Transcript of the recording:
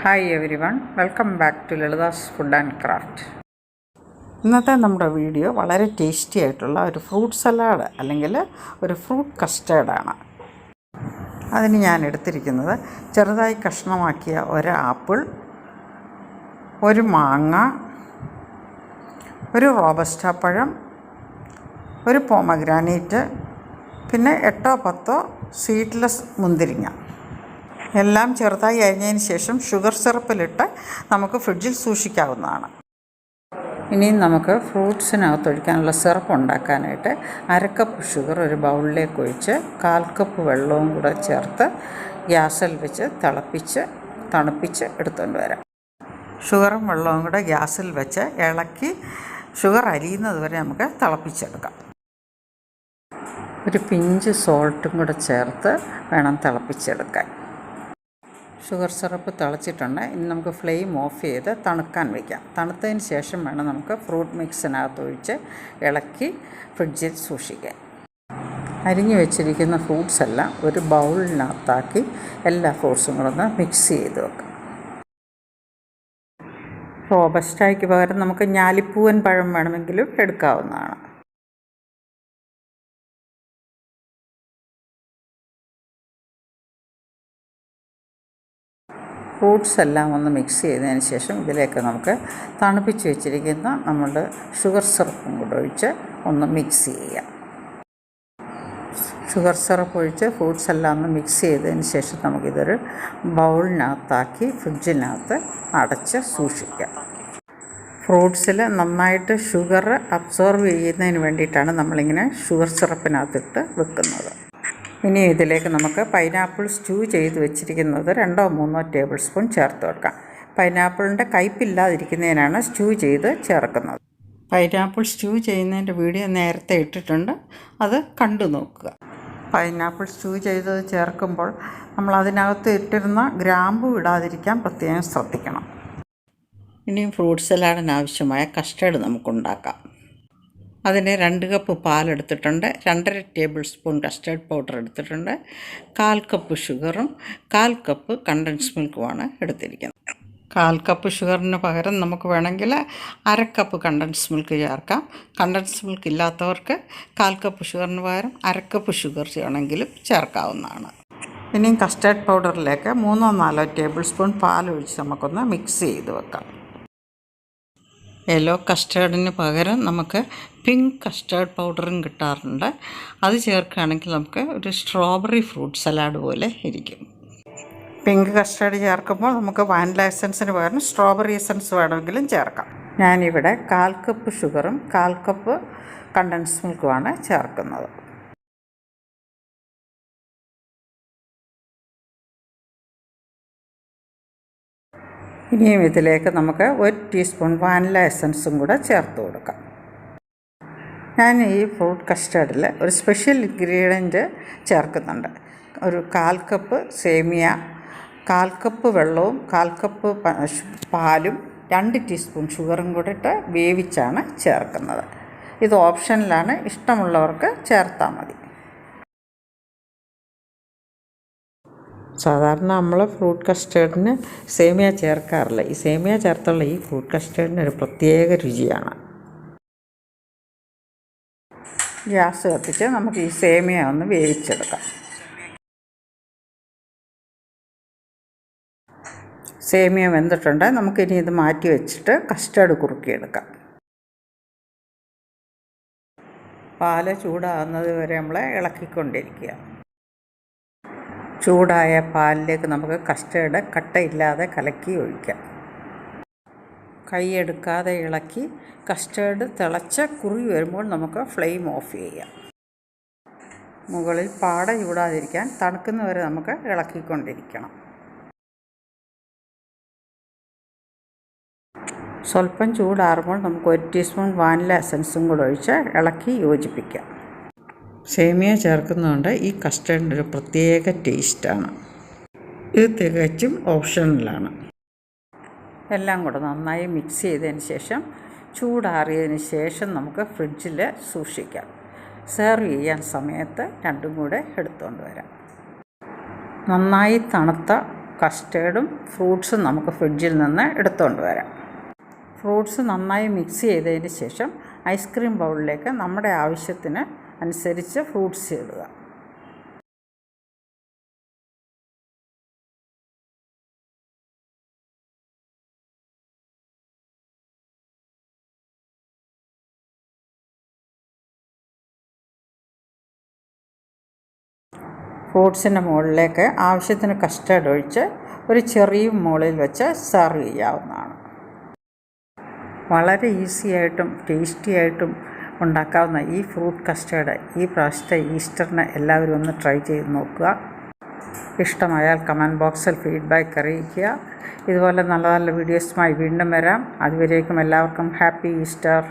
Hi everyone, welcome back to Lalitha's food and craft. ഇന്നത്തെ നമ്മുടെ video വളരെ tasty ആയിട്ടുള്ള ഒരു ഫ്രൂട്ട് സലാഡ് അല്ലെങ്കിൽ ഒരു ഫ്രൂട്ട് കസ്റ്റേർഡാണ്. അതിന് ഞാൻ എടുത്തിരിക്കുന്നത് ചെറുതായി കഷ്ണമാക്കിയ ഒരു ആപ്പിൾ, ഒരു മാങ്ങ, ഒരു റോബസ്റ്റ പഴം, ഒരു പോമഗ്രാനൈറ്റ്, പിന്നെ 8-10 സീഡ്ലെസ് മുന്തിരിങ്ങ എല്ലാം ചെറുതായി അരിഞ്ഞതിന് ശേഷം ഷുഗർ സിറപ്പിലിട്ട് നമുക്ക് ഫ്രിഡ്ജിൽ സൂക്ഷിക്കാവുന്നതാണ്. ഇനിയും നമുക്ക് ഫ്രൂട്ട്സിനകത്ത് ഒഴിക്കാനുള്ള സിറപ്പ് ഉണ്ടാക്കാനായിട്ട് 1/2 കപ്പ് ഷുഗർ ഒരു ബൗളിലേക്ക് ഒഴിച്ച് 1/4 കപ്പ് വെള്ളവും കൂടെ ചേർത്ത് ഗ്യാസിൽ വെച്ച് തണുപ്പിച്ച് എടുത്തുകൊണ്ട് വരാം. ഷുഗറും വെള്ളവും കൂടെ ഗ്യാസിൽ വെച്ച് ഇളക്കി ഷുഗർ അരിയുന്നത് വരെ നമുക്ക് തിളപ്പിച്ചെടുക്കാം. ഒരു പിഞ്ച് സോൾട്ടും കൂടെ ചേർത്ത് വേണം തിളപ്പിച്ചെടുക്കാൻ. ഷുഗർ സിറപ്പ് തിളച്ചിട്ടുണ്ട്. ഇനി നമുക്ക് ഫ്ലെയിം ഓഫ് ചെയ്ത് തണുക്കാൻ വയ്ക്കാം. തണുത്തതിന് ശേഷം വേണം നമുക്ക് ഫ്രൂട്ട് മിക്സിനകത്ത് ഒഴിച്ച് ഇളക്കി ഫ്രിഡ്ജിൽ സൂക്ഷിക്കാൻ. അരിഞ്ഞു വെച്ചിരിക്കുന്ന ഫ്രൂട്ട്സ് എല്ലാം ഒരു ബൗളിനകത്താക്കി എല്ലാ ഫ്രൂട്ട്സും കൂടെ ഒന്ന് മിക്സ് ചെയ്ത് വെക്കാം. റോബസ്റ്റായ്ക്ക് പകരം നമുക്ക് ഞാലിപ്പൂവൻ പഴം വേണമെങ്കിലും എടുക്കാവുന്നതാണ്. ഫ്രൂട്ട്സ് എല്ലാം ഒന്ന് മിക്സ് ചെയ്തതിന് ശേഷം ഇതിലേക്ക് നമുക്ക് തണുപ്പിച്ച് വെച്ചിരിക്കുന്ന നമ്മളുടെ ഷുഗർ സിറപ്പും കൂടെ ഒഴിച്ച് ഒന്ന് മിക്സ് ചെയ്യാം. ഷുഗർ സിറപ്പ് ഒഴിച്ച് ഫ്രൂട്ട്സ് എല്ലാം ഒന്ന് മിക്സ് ചെയ്തതിന് ശേഷം നമുക്കിതൊരു ബൗളിനകത്താക്കി ഫ്രിഡ്ജിനകത്ത് അടച്ച് സൂക്ഷിക്കാം. ഫ്രൂട്ട്സിൽ നന്നായിട്ട് ഷുഗർ അബ്സോർവ് ചെയ്യുന്നതിന് വേണ്ടിയിട്ടാണ് നമ്മളിങ്ങനെ ഷുഗർ സിറപ്പിനകത്തിട്ട് വെക്കുന്നത്. ഇനി ഇതിലേക്ക് നമുക്ക് പൈനാപ്പിൾ സ്റ്റൂ ചെയ്ത് വെച്ചിരിക്കുന്നത് 2-3 ടേബിൾ സ്പൂൺ ചേർത്ത് വെക്കാം. പൈനാപ്പിളിൻ്റെ കയ്പില്ലാതിരിക്കുന്നതിനാണ് സ്റ്റൂ ചെയ്ത് ചേർക്കുന്നത്. പൈനാപ്പിൾ സ്റ്റൂ ചെയ്യുന്നതിൻ്റെ വീഡിയോ നേരത്തെ ഇട്ടിട്ടുണ്ട്, അത് കണ്ടു നോക്കുക. പൈനാപ്പിൾ സ്റ്റൂ ചെയ്തത് ചേർക്കുമ്പോൾ നമ്മൾ അതിനകത്ത് ഇട്ടിരുന്ന ഗ്രാമ്പു ഇടാതിരിക്കാൻ പ്രത്യേകം ശ്രദ്ധിക്കണം. ഇനിയും ഫ്രൂട്ട് സലാഡിന് ആവശ്യമായ കസ്റ്റേർഡ് നമുക്കുണ്ടാക്കാം. അതിന് 2 കപ്പ് പാലെടുത്തിട്ടുണ്ട്, 2.5 ടേബിൾ സ്പൂൺ കസ്റ്റേർഡ് പൗഡർ എടുത്തിട്ടുണ്ട്, 1/4 കപ്പ് ഷുഗറും 1/4 കപ്പ് കണ്ടൻസ് മിൽക്കുമാണ് എടുത്തിരിക്കുന്നത്. 1/4 കപ്പ് ഷുഗറിന് പകരം നമുക്ക് വേണമെങ്കിൽ 1/2 കപ്പ് കണ്ടൻസ് മിൽക്ക് ചേർക്കാം. കണ്ടൻസ് മിൽക്ക് ഇല്ലാത്തവർക്ക് 1/4 കപ്പ് ഷുഗറിന് പകരം 1/2 കപ്പ് ഷുഗർ വേണമെങ്കിലും ചേർക്കാവുന്നതാണ്. ഇനിയും കസ്റ്റേർഡ് പൗഡറിലേക്ക് 3-4 ടേബിൾ സ്പൂൺ പാലൊഴിച്ച് നമുക്കൊന്ന് മിക്സ് ചെയ്ത് വെക്കാം. യെല്ലോ കസ്റ്റേർഡിന് പകരം നമുക്ക് പിങ്ക് കസ്റ്റേർഡ് പൗഡറും കിട്ടാറുണ്ട്. അത് ചേർക്കുകയാണെങ്കിൽ നമുക്ക് ഒരു സ്ട്രോബെറി ഫ്രൂട്ട് സലാഡ് പോലെ ഇരിക്കും. പിങ്ക് കസ്റ്റേർഡ് ചേർക്കുമ്പോൾ നമുക്ക് വാനില എസൻസിന് പകരം സ്ട്രോബെറി എസൻസ് വേണമെങ്കിലും ചേർക്കാം. ഞാനിവിടെ 1/4 കപ്പ് ഷുഗറും 1/4 കപ്പ് കണ്ടൻസ് മിൽക്കുമാണ് ചേർക്കുന്നത്. ഇനിയും ഇതിലേക്ക് നമുക്ക് 1 ടീസ്പൂൺ വാനില എസൻസും കൂടെ ചേർത്ത് കൊടുക്കാം. ഞാൻ ഈ ഫ്രൂട്ട് കസ്റ്റേർഡിൽ ഒരു സ്പെഷ്യൽ ഇൻഗ്രീഡിയൻറ്റ് ചേർക്കുന്നുണ്ട്. ഒരു 1/4 കപ്പ് സേമിയ, 1/4 കപ്പ് വെള്ളവും 1/4 കപ്പ് പാലും 2 ടീസ്പൂൺ ഷുഗറും കൂടെ ഇട്ട് വേവിച്ചാണ് ചേർക്കുന്നത്. ഇത് ഓപ്ഷനിലാണ്, ഇഷ്ടമുള്ളവർക്ക് ചേർത്താൽ മതി. സാധാരണ നമ്മൾ ഫ്രൂട്ട് കസ്റ്റേർഡിന് സേമിയ ചേർക്കാറില്ല. ഈ സേമിയ ചേർത്തുള്ള ഈ ഫ്രൂട്ട് കസ്റ്റേർഡിന് ഒരു പ്രത്യേക രുചിയാണ്. ഗ്യാസ് കത്തിച്ച് നമുക്ക് ഈ സേമിയ ഒന്ന് വേവിച്ചെടുക്കാം. സേമിയ വെന്തിട്ടുണ്ട്. നമുക്കിനി ഇത് മാറ്റി വെച്ചിട്ട് കസ്റ്റേർഡ് കുറുക്കിയെടുക്കാം. പാല് ചൂടാകുന്നത് വരെ നമ്മൾ ഇളക്കിക്കൊണ്ടിരിക്കുക. ചൂടായ പാലിലേക്ക് നമുക്ക് കസ്റ്റേർഡ് കട്ടയില്ലാതെ കലക്കി ഒഴിക്കാം. കൈയെടുക്കാതെ ഇളക്കി കസ്റ്റേർഡ് തിളച്ച കുറുകി വരുമ്പോൾ നമുക്ക് ഫ്ലെയിം ഓഫ് ചെയ്യാം. മുകളിൽ പാട ചൂടാതിരിക്കാൻ തണുക്കുന്നവരെ നമുക്ക് ഇളക്കിക്കൊണ്ടിരിക്കണം. സ്വല്പം ചൂടാറുമ്പോൾ നമുക്ക് 1 ടീസ്പൂൺ വാനില എസൻസും കൂടെ ഒഴിച്ച് ഇളക്കി യോജിപ്പിക്കാം. സേമിയ ചേർക്കുന്നതുകൊണ്ട് ഈ കസ്റ്റേർഡിന് ഒരു പ്രത്യേക ടേസ്റ്റാണ്. ഇത് തികച്ചും ഓപ്ഷണലാണ്. എല്ലാം കൂടെ നന്നായി മിക്സ് ചെയ്തതിന് ശേഷം ചൂടാറിയതിന് ശേഷം നമുക്ക് ഫ്രിഡ്ജിൽ സൂക്ഷിക്കാം. സെർവ് ചെയ്യാൻ സമയത്ത് രണ്ടും കൂടെ എടുത്തുകൊണ്ട് വരാം. നന്നായി തണുത്ത കസ്റ്റേർഡും ഫ്രൂട്ട്സും നമുക്ക് ഫ്രിഡ്ജിൽ നിന്ന് എടുത്തുകൊണ്ട് വരാം. ഫ്രൂട്ട്സ് നന്നായി മിക്സ് ചെയ്തതിന് ശേഷം ഐസ്ക്രീം ബൗളിലേക്ക് നമ്മുടെ ആവശ്യത്തിന് അനുസരിച്ച് ഫ്രൂട്ട്സ് ഇടുക. ഫ്രൂട്ട്സിൻ്റെ മുകളിലേക്ക് ആവശ്യത്തിന് കസ്റ്റേർഡ് ഒഴിച്ച് ഒരു ചെറിയ മുകളിൽ വെച്ച് സെർവ് ചെയ്യാവുന്നതാണ്. വളരെ ഈസി ആയിട്ടും ടേസ്റ്റി ആയിട്ടും ഉണ്ടാക്കാവുന്ന ഈ ഫ്രൂട്ട് കസ്റ്റേർഡ് ഈ പ്രാവശ്യത്തെ ഈസ്റ്ററിന് എല്ലാവരും ഒന്ന് ട്രൈ ചെയ്ത് നോക്കുക. ഇഷ്ടമായാൽ കമൻറ്റ് ബോക്സിൽ ഫീഡ്ബാക്ക് അറിയിക്കുക. ഇതുപോലെ നല്ല നല്ല വീഡിയോസുമായി വീണ്ടും വരാം. അതുവരേക്കും എല്ലാവർക്കും ഹാപ്പി ഈസ്റ്റർ.